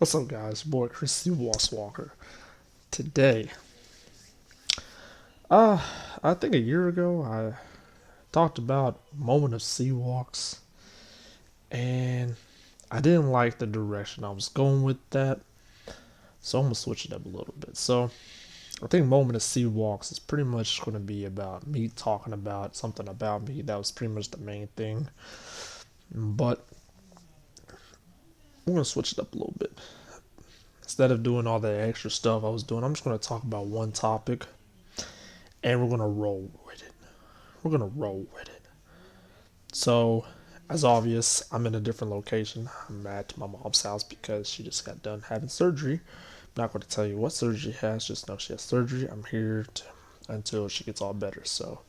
What's up, guys? Your boy Chris C-Walkz Walker. Today, uh, I think a year ago I talked about moment of C-Walkz, and I didn't like the direction I was going with that, so I'm gonna switch it up a little bit. So I think moment of C-Walkz is pretty much going to be about me talking about something about me. That was pretty much the main thing, but I'm gonna switch it up a little bit. Instead of doing all the extra stuff I was doing, I'm just gonna talk about one topic, and we're gonna roll with it. We're gonna roll with it. So, as obvious, I'm in a different location. I'm at my mom's house because she just got done having surgery. I'm not going to tell you what surgery she has, just know she has surgery. I'm here until she gets all better. So,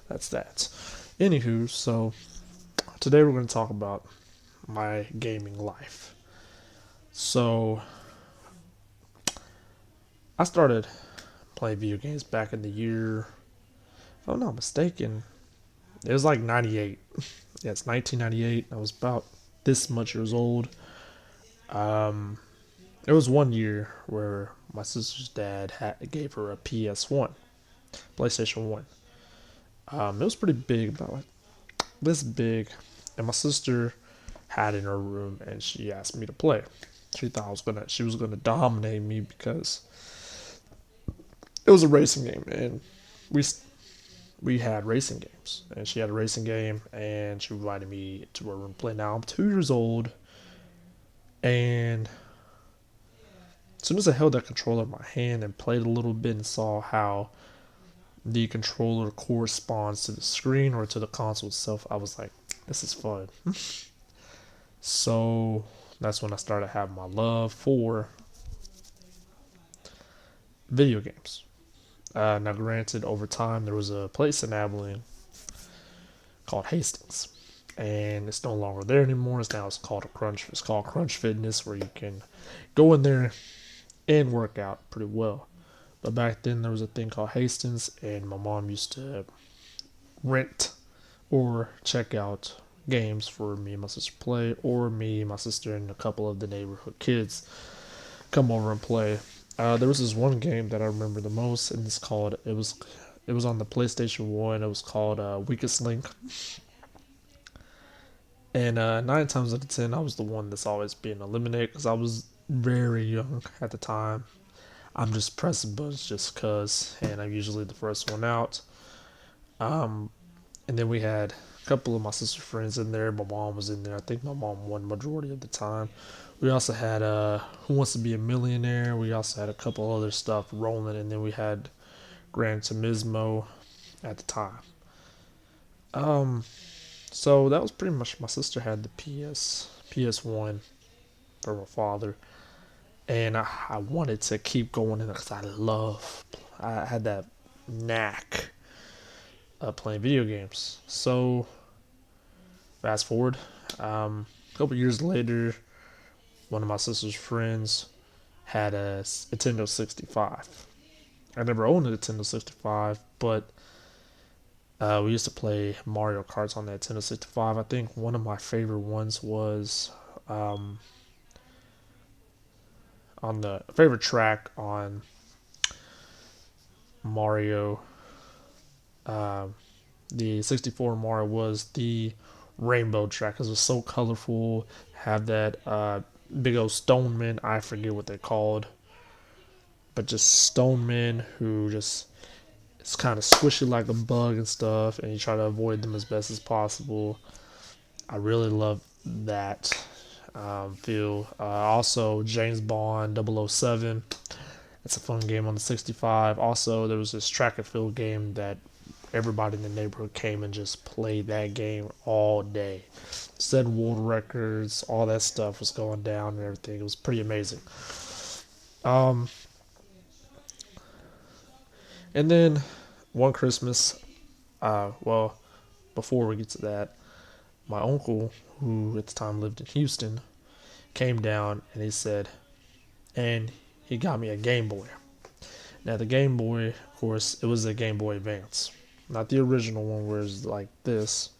that's that. Anywho, so today we're going to talk about my gaming life. So, I started playing video games back in the year, if I'm not mistaken, it was like 98. Yeah, it's 1998. I was about this much years old. Um, there was one year where my sister's dad gave her a PS1, PlayStation 1. It was pretty big, about like this big, and my sister had it in her room, and she asked me to play. She was gonna dominate me because it was a racing game, and we we had racing games, and she had a racing game, and she invited me to her room to play. Now I'm 2 years old, and as soon as I held that controller in my hand and played a little bit and saw how the controller corresponds to the screen or to the console itself, I was like, this is fun. So that's when I started having my love for video games. Now, granted, over time, there was a place in Abilene called Hastings, and it's no longer there anymore. It's called a Crunch. It's called Crunch Fitness, where you can go in there and work out pretty well. But back then there was a thing called Hastings, and my mom used to rent or check out games for me and my sister to play, or me, my sister, and a couple of the neighborhood kids come over and play. There was this one game that I remember the most, and it was on the PlayStation One. It was called Weakest Link, and 9 times out of 10, I was the one that's always being eliminated because I was very young at the time. I'm just pressing buttons just cause, and I'm usually the first one out. Um, and then we had a couple of my sister friends in there. My mom was in there. I think my mom won majority of the time. We also had Who Wants to Be a Millionaire. We also had a couple other stuff rolling, and then we had Gran Turismo at the time. Um, so that was pretty much, my sister had the PS1 from her father, and I wanted to keep going in it because I had that knack of playing video games. So fast forward, a couple years later, one of my sister's friends had a Nintendo 65. I never owned a Nintendo 65, but we used to play Mario Karts on that Nintendo 65. I think one of my favorite ones was um, on the favorite track on Mario, uh, the 64 Mario, was the rainbow track because it was so colorful. Have that big old stone men, I forget what they're called, but just stone men who just, it's kind of squishy like a bug and stuff, and you try to avoid them as best as possible. I really love that feel. Also, James Bond 007. It's a fun game on the 65. Also, there was this track and field game that everybody in the neighborhood came and just played that game all day. Set world records, all that stuff was going down and everything. It was pretty amazing. Um, and then one Christmas, well, before we get to that, my uncle, who at the time lived in Houston, came down and he got me a Game Boy. Now the Game Boy, of course, it was a Game Boy Advance, not the original one where it's like this,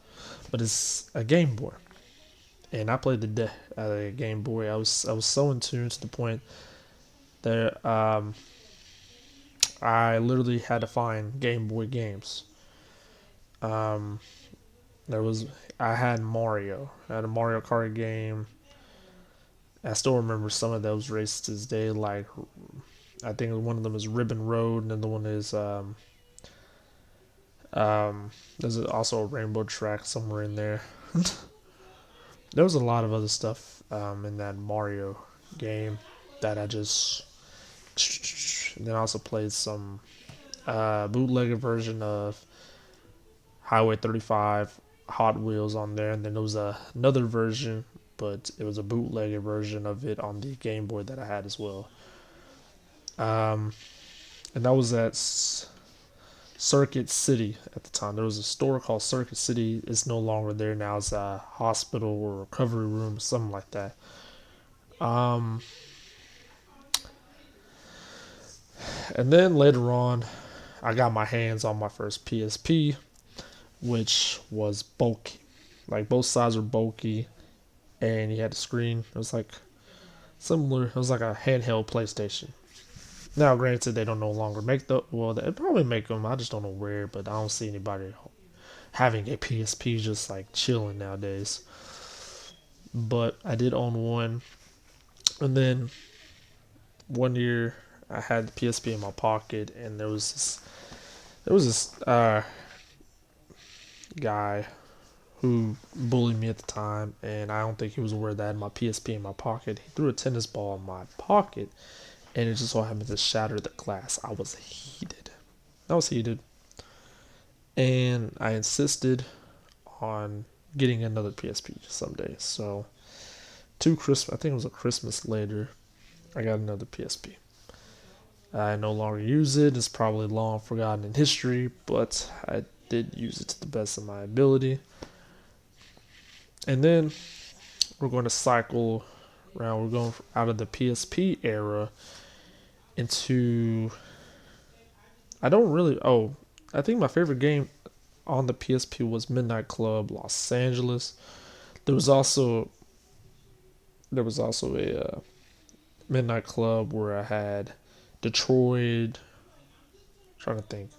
but it's a Game Boy. and I played out of the Game Boy. I was so in tune to the point that I literally had to find Game Boy games. Um, there was I had Mario. I had a Mario Kart game. I still remember some of those races to this day. Like I think one of them is Ribbon Road, and then the one is there's also a Rainbow Track somewhere in there. There was a lot of other stuff in that Mario game that I just. And then I also played some bootlegger version of Highway 35 Hot Wheels on there, and then there was another version, but it was a bootlegger version of it on the Game Boy that I had as well. Um, and that was at Circuit City at the time. There was a store called Circuit City. It's no longer there now. It's a hospital or recovery room, something like that. Um, and then later on, I got my hands on my first PSP, which was bulky. Like both sides were bulky, and you had the screen. It was like similar. It was like a handheld PlayStation. Now, granted, they don't no longer make the. Well, they probably make them. I just don't know where. But I don't see anybody having a PSP just like chilling nowadays. But I did own one, and then one year I had the PSP in my pocket, and there was this guy who bullied me at the time, and I don't think he was aware that I had my PSP in my pocket. He threw a tennis ball in my pocket, and it just so happened to shatter the glass. I was heated. I was heated, and I insisted on getting another PSP someday. So, I think it was a Christmas later, I got another PSP. I no longer use it. It's probably long forgotten in history, but I did use it to the best of my ability. And then we're going to cycle around. We're going out of the PSP era into. I don't really. Oh, I think my favorite game on the PSP was Midnight Club Los Angeles. There was also a Midnight Club where I had Detroit. Trying to think.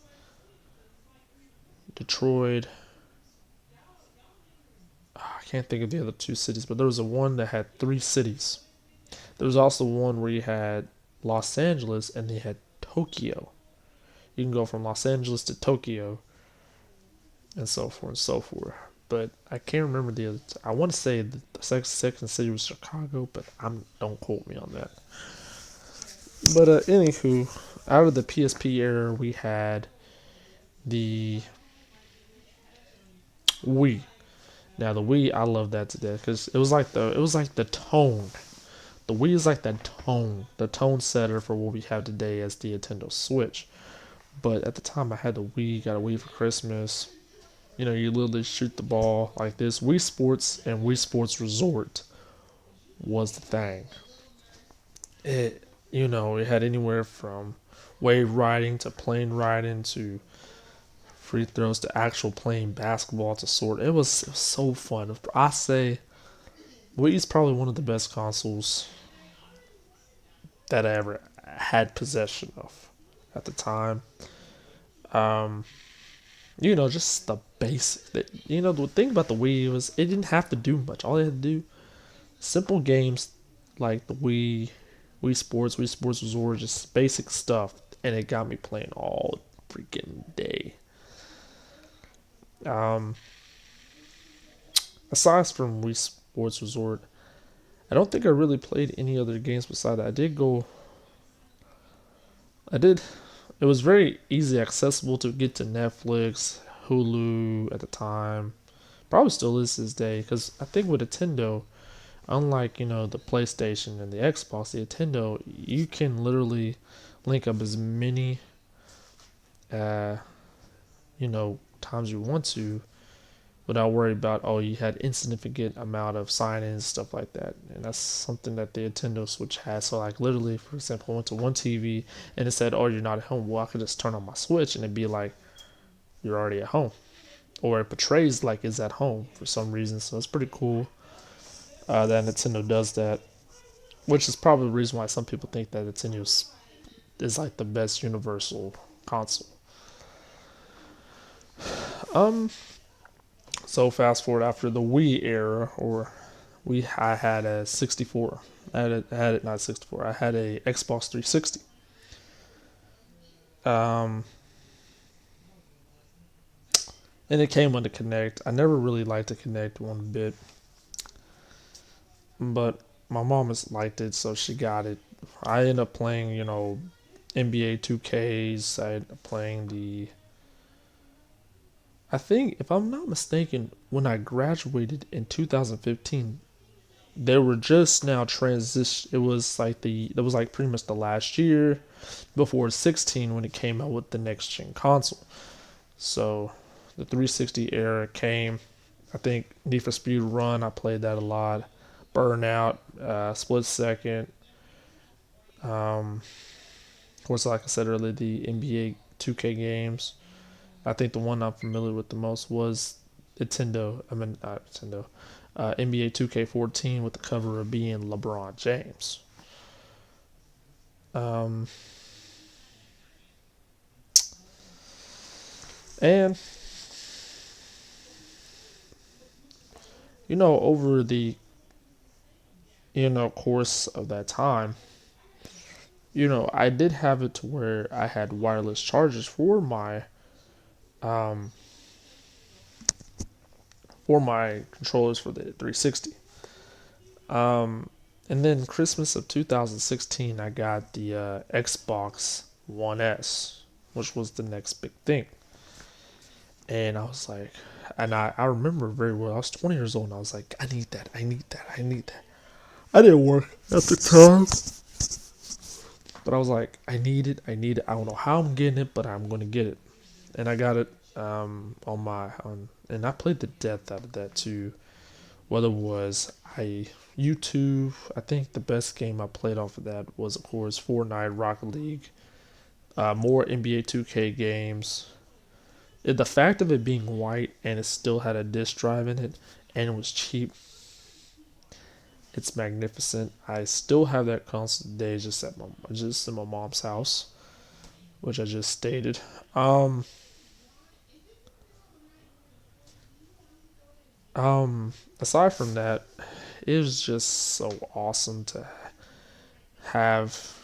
Detroit. I can't think of the other two cities, but there was a one that had three cities. There was also one where you had Los Angeles and they had Tokyo. You can go from Los Angeles to Tokyo and so forth and so forth. But I can't remember the other. I want to say the second city was Chicago, but don't quote me on that. But anywho, out of the PSP era, we had the Wii. Now the Wii, I love that to death because it was like the tone. The Wii is like the tone setter for what we have today as the Nintendo Switch. But at the time, I had the Wii, got a Wii for Christmas. You know, you literally shoot the ball like this. Wii Sports and Wii Sports Resort was the thing. It had anywhere from wave riding to plane riding to free throws to actual playing basketball to sort. It was so fun. I say Wii is probably one of the best consoles that I ever had possession of at the time. Um, just the basic. The thing about the Wii was it didn't have to do much. All it had to do, simple games like the Wii Sports Resort, just basic stuff, and it got me playing all freaking day. Um, Aside from Wii Sports Resort, I don't think I really played any other games beside that. I did. It was very easy accessible to get to Netflix, Hulu at the time. Probably still is this day because I think with Nintendo, unlike the PlayStation and the Xbox, the Nintendo, you can literally link up as many uh times you want to without worrying about you had insignificant amount of sign-ins and stuff like that. And that's something that the Nintendo Switch has. So like literally, for example, I went to one TV and it said, "Oh, you're not at home." Well, I could just turn on my Switch and it'd be like, "You're already at home," or it portrays like it's at home for some reason. So it's pretty cool. that Nintendo does that, which is probably the reason why some people think that Nintendo is like the best universal console. Um, so fast forward after the Wii era, or I had a 64. I had it not 64. I had a Xbox 360. Um, and it came with the Kinect. I never really liked the Kinect one bit, but my mom has liked it, so she got it. I ended up playing, NBA 2Ks. I ended up playing I think, if I'm not mistaken, when I graduated in 2015, they were just now transition. It was like pretty much the last year before 16 when it came out with the next gen console. So the 360 era came. I think Need for Speed Run, I played that a lot. Burnout, Split Second. Of course, like I said earlier, the NBA 2K games. I think the one I'm familiar with the most was Nintendo. I mean, not Nintendo. NBA 2K14 with the cover of being LeBron James. Um, and over the course of that time, I did have it to where I had wireless chargers um for my controllers for the 360. Um, and then Christmas of 2016, I got the Xbox One S, which was the next big thing. And I was like, and I remember very well. I was 20 years old, and I was like, I need that. I need that. I need that. I didn't work at the time, but I was like, I need it. I need it. I don't know how I'm getting it, but I'm going to get it. And I got it and I played the death out of that too. Whether it was YouTube, I think the best game I played off of that was, of course, Fortnite, Rocket League, more NBA 2K games. The fact of it being white and it still had a disc drive in it and it was cheap, it's magnificent. I still have that console today, just in my mom's house, which I just stated. Um, Aside from that, it was just so awesome to have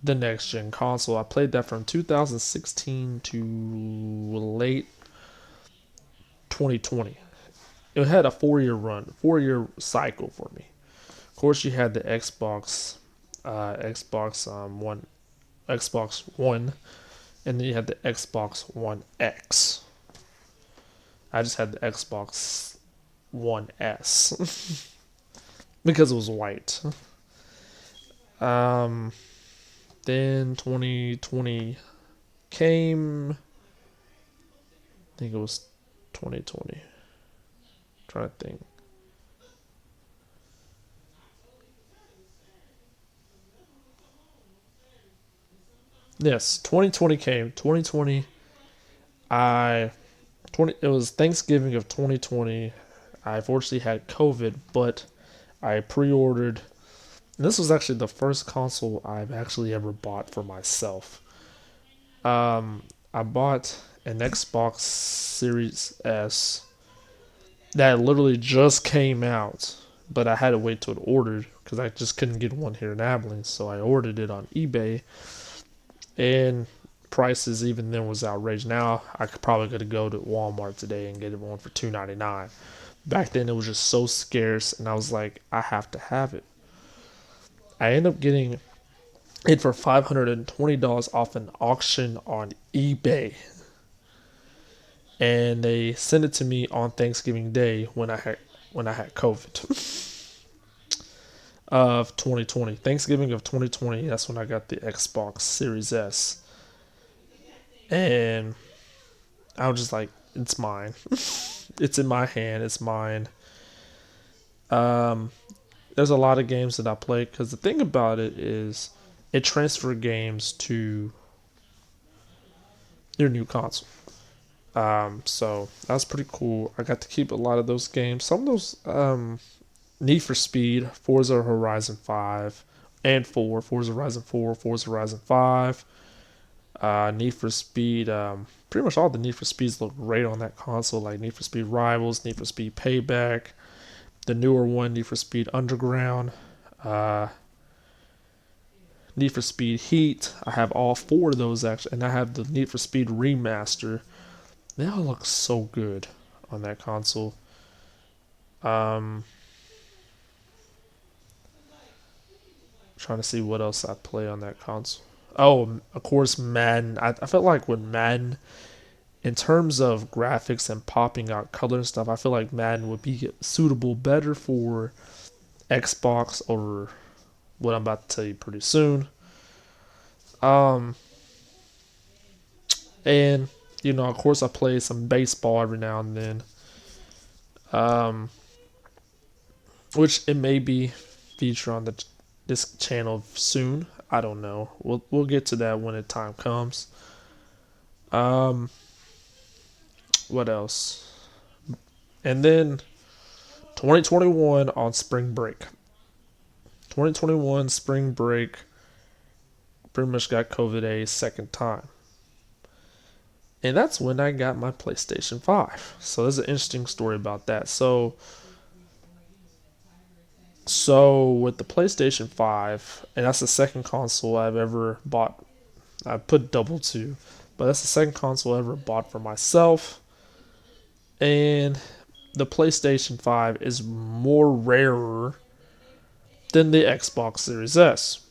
the next gen console. I played that from 2016 to late 2020. It had a 4 year run, 4 year cycle for me. Of course, you had the Xbox One, and then you had the Xbox One X. I just had the Xbox One S because it was white. Um, then 2020 came. I think it was 2020. Trying to think. Yes, 2020 came. 2020. I 20. It was Thanksgiving of 2020. I fortunately had COVID, but I pre-ordered. And this was actually the first console I've actually ever bought for myself. I bought an Xbox Series S that literally just came out, but I had to wait till it ordered because I just couldn't get one here in Abilene. So I ordered it on eBay, and prices even then was outrageous. Now I could probably could go to Walmart today and get one for $2.99. Back then it was just so scarce, and I was like, I have to have it. I ended up getting it for $520 off an auction on eBay, and they sent it to me on Thanksgiving Day when I had COVID of 2020. Thanksgiving of 2020. That's when I got the Xbox Series S, and I was just like, it's mine. It's in my hand. It's mine. Um, there's a lot of games that I play because the thing about it is it transferred games to your new console. So that's pretty cool. I got to keep a lot of those games. Some of those Need for Speed, Forza Horizon 5 and 4, Forza Horizon 4, Forza Horizon 5, Need for Speed. Pretty much all the Need for Speeds look great on that console, like Need for Speed Rivals, Need for Speed Payback, the newer one, Need for Speed Underground, uh, Need for Speed Heat. I have all four of those actually, and I have the Need for Speed Remaster. They all look so good on that console. Um, Trying to see what else I play on that console. Oh, of course, Madden. I felt like with Madden, in terms of graphics and popping out color and stuff, I feel like Madden would be suitable better for Xbox or what I'm about to tell you pretty soon. Um, and of course, I play some baseball every now and then. Um, which it may be featured on this channel soon. I don't know. We'll get to that when the time comes. Um, what else? And then 2021 on spring break. 2021 spring break. Pretty much got COVID a second time. And that's when I got my PlayStation 5. So there's an interesting story about that. So with the PlayStation 5, and that's the second console I've ever bought. I put double two, but that's the second console I ever bought for myself. And the PlayStation 5 is more rarer than the Xbox Series S.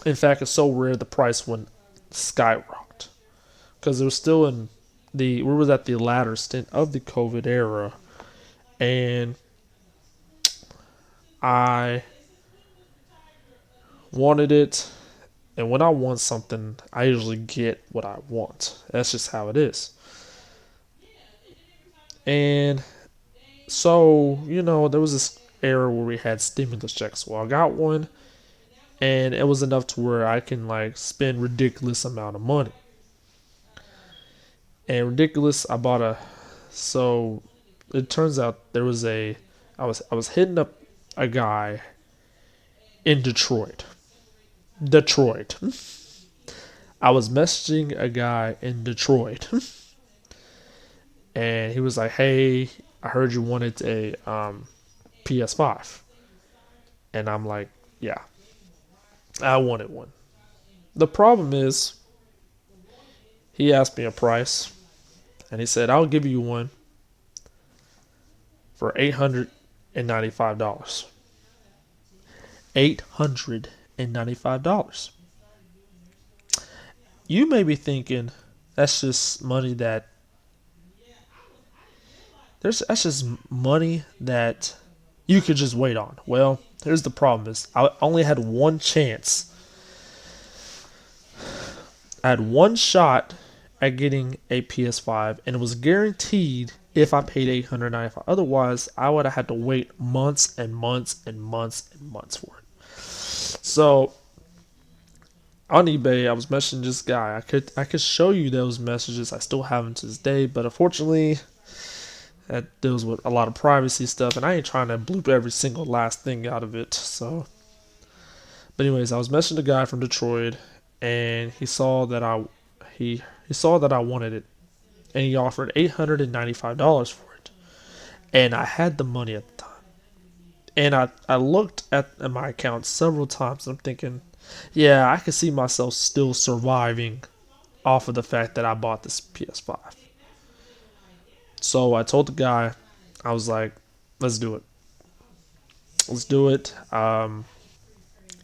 In fact, it's so rare the price went skyrocketed because it was still in we were at the latter stint of the COVID era, and I wanted it. And when I want something, I usually get what I want. That's just how it is. And so, there was this era where we had stimulus checks. Well, I got one, and it was enough to where I can like spend ridiculous amount of money. And ridiculous, I bought a. So it turns out there was I was hitting up a guy in Detroit. Detroit. I was messaging a guy in Detroit, and he was like, "Hey, I heard you wanted a PS5," and I'm like, "Yeah, I wanted one." The problem is, he asked me a price, and he said, "I'll give you one for $895. $895. You may be thinking that's just money that's just money that you could just wait on. Well, here's the problem: is I only had one chance. I had one shot at getting a PS5, and it was guaranteed if I paid $895. Otherwise, I would have had to wait months and months and months and months for it. So on eBay, I was messaging this guy. I could show you those messages. I still have them to this day, but unfortunately, that deals with a lot of privacy stuff, and I ain't trying to bloop every single last thing out of it. So, but anyways, I was messaging the guy from Detroit, and he saw that I wanted it, and he offered $895 for it, and I had the money at the time. And I looked at my account several times, and I'm thinking, yeah, I could see myself still surviving off of the fact that I bought this PS5. So I told the guy, I was like, let's do it. Let's do it.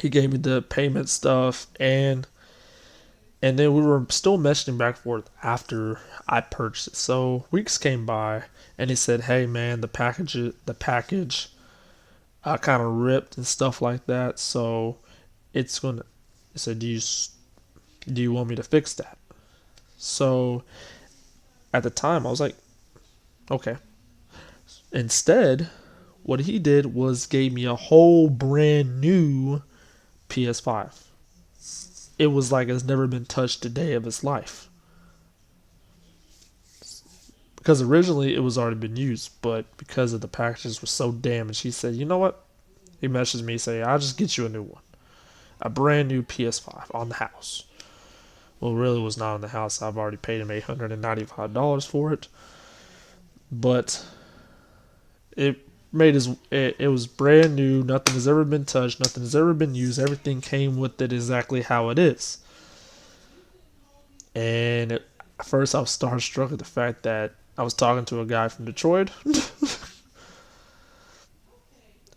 He gave me the payment stuff, and then we were still messaging back and forth after I purchased it. So weeks came by, and he said, "Hey man, the package kind of ripped and stuff like that. So it's gonna." He said, "Do you want me to fix that?" So at the time, I was like, "Okay." Instead, what he did was gave me a whole brand new PS5. It was like it's never been touched a day of its life. Because originally it was already been used, but because of the packages were so damaged, he said, "You know what? He messaged me saying, "I'll just get you a new one, a brand new PS5 on the house." Well, it really was not on the house. I've already paid him $895 for it, but it it was brand new. Nothing has ever been touched. Nothing has ever been used. Everything came with it exactly how it is. And at first, I was starstruck at the fact that I was talking to a guy from Detroit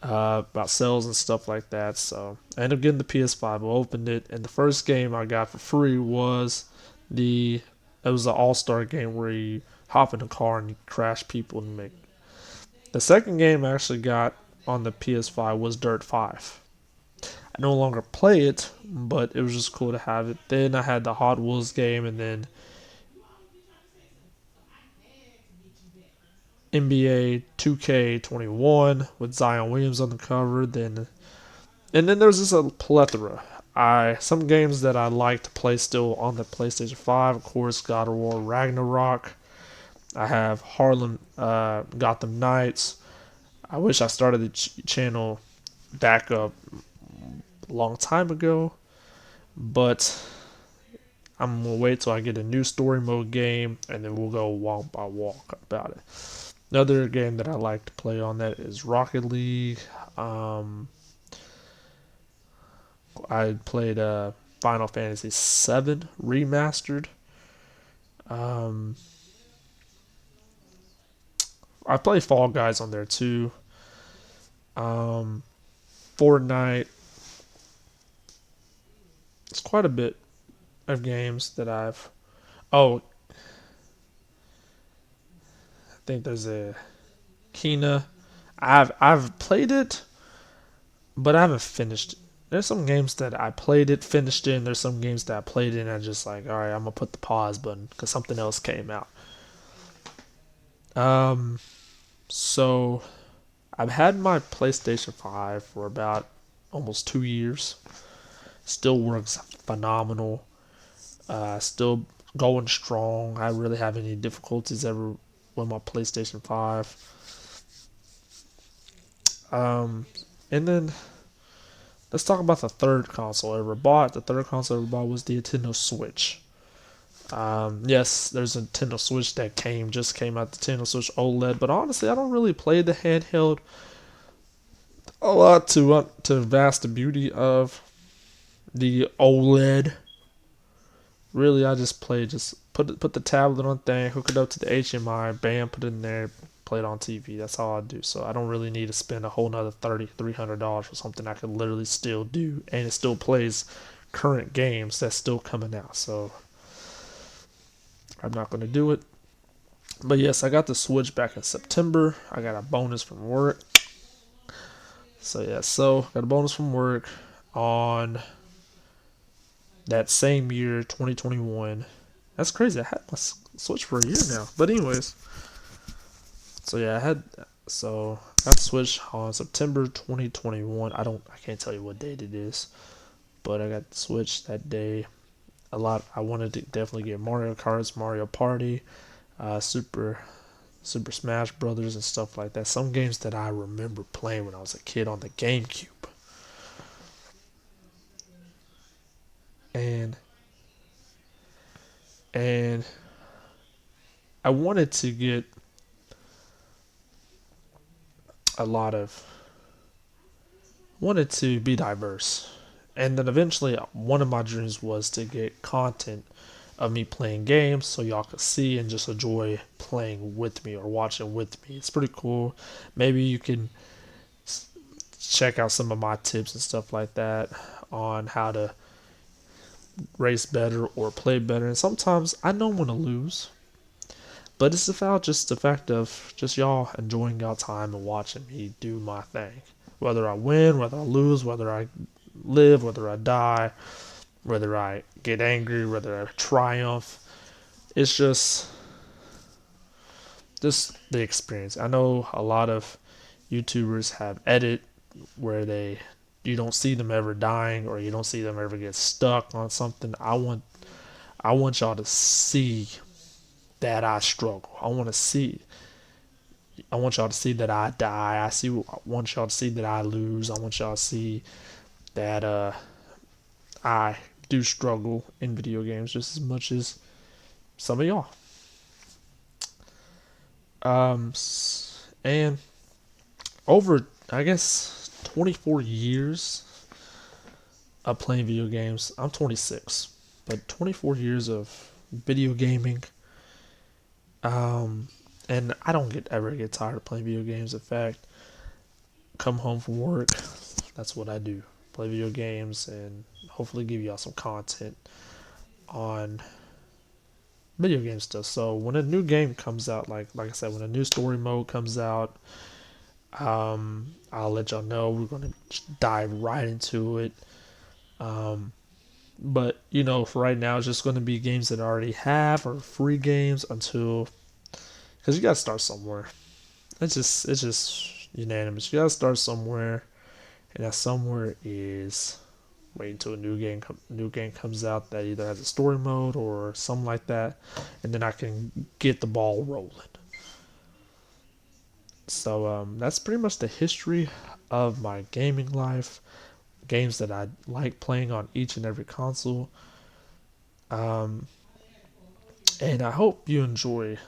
about sales and stuff like that. So I ended up getting the PS5. I opened it, and the first game I got for free was the it was an all-star game where you hop in a car and you crash people and make. The second game I actually got on the PS5 was Dirt 5. I no longer play it, but it was just cool to have it. Then I had the Hot Wheels game, and then NBA 2K21 with Zion Williams on the cover. Then there's just a plethora. I some games that I like to play still on the PlayStation 5. Of course, God of War Ragnarok. I have Harlem Gotham Knights. I wish I started the channel back up a long time ago, but I'm gonna wait till I get a new story mode game, and then we'll go walk by walk about it. Another game that I like to play on that is Rocket League. I played Final Fantasy VII Remastered. Um, I play Fall Guys on there too. Um, Fortnite. It's quite a bit of games that I've. Oh, I think there's a Kina. I've played it, but I haven't finished it. There's some games that I played it, finished it, and there's some games that I played it and I just like, all right, I'm gonna put the pause button because something else came out. Um, so I've had my PlayStation 5 for about almost 2 years. Still works phenomenal. Still going strong. I really have any difficulties ever with my PlayStation 5. And then let's talk about the third console I ever bought. The third console I ever bought was the Nintendo Switch. Yes, there's a Nintendo Switch that just came out, the Nintendo Switch OLED, but honestly, I don't really play the handheld a lot to vast the beauty of the OLED. Really, I just put the tablet on thing, hook it up to the HMI, bam, put it in there, play it on TV. That's all I do. So I don't really need to spend a whole nother $300 for something I could literally still do, and it still plays current games that's still coming out. So I'm not gonna do it. But yes, I got the Switch back in September. I got a bonus from work. So got a bonus from work on that same year, 2021. That's crazy. I had my Switch for a year now. But anyways, so yeah, I got the Switch on September 2021. I can't tell you what date it is, but I got the Switch that day. I wanted to definitely get Mario Kart, Mario Party, Super Smash Brothers, and stuff like that. Some games that I remember playing when I was a kid on the GameCube. And and I wanted to get a lot of wanted to be diverse. And then eventually one of my dreams was to get content of me playing games so y'all could see and just enjoy playing with me or watching with me. It's pretty cool. Maybe you can check out some of my tips and stuff like that on how to race better or play better. And sometimes I know when to lose, but it's about just the fact of just y'all enjoying y'all time and watching me do my thing. Whether I win, whether I lose, whether I live, whether I die, whether I get angry, whether I triumph. It's just the experience. I know a lot of YouTubers have edit where you don't see them ever dying or you don't see them ever get stuck on something. I want y'all to see that I struggle. I want to see I want y'all to see that I die. I want y'all to see that I lose. I want y'all to see that I do struggle in video games just as much as some of y'all. And over, I guess, 24 years of playing video games. I'm 26, but 24 years of video gaming. Um, and I don't ever get tired of playing video games. In fact, come home from work, that's what I do. Play video games and hopefully give y'all some content on video game stuff. So when a new game comes out, like I said, when a new story mode comes out, I'll let y'all know. We're gonna dive right into it. But for right now, it's just gonna be games that I already have or free games until, because you gotta start somewhere. It's just unanimous. You gotta start somewhere, and that somewhere is wait until a new game comes out that either has a story mode or something like that, and then I can get the ball rolling. So that's pretty much the history of my gaming life. Games that I like playing on each and every console. Um, and I hope you enjoy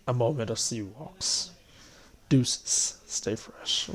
a moment of C-Walkz. Deuces. Stay fresh.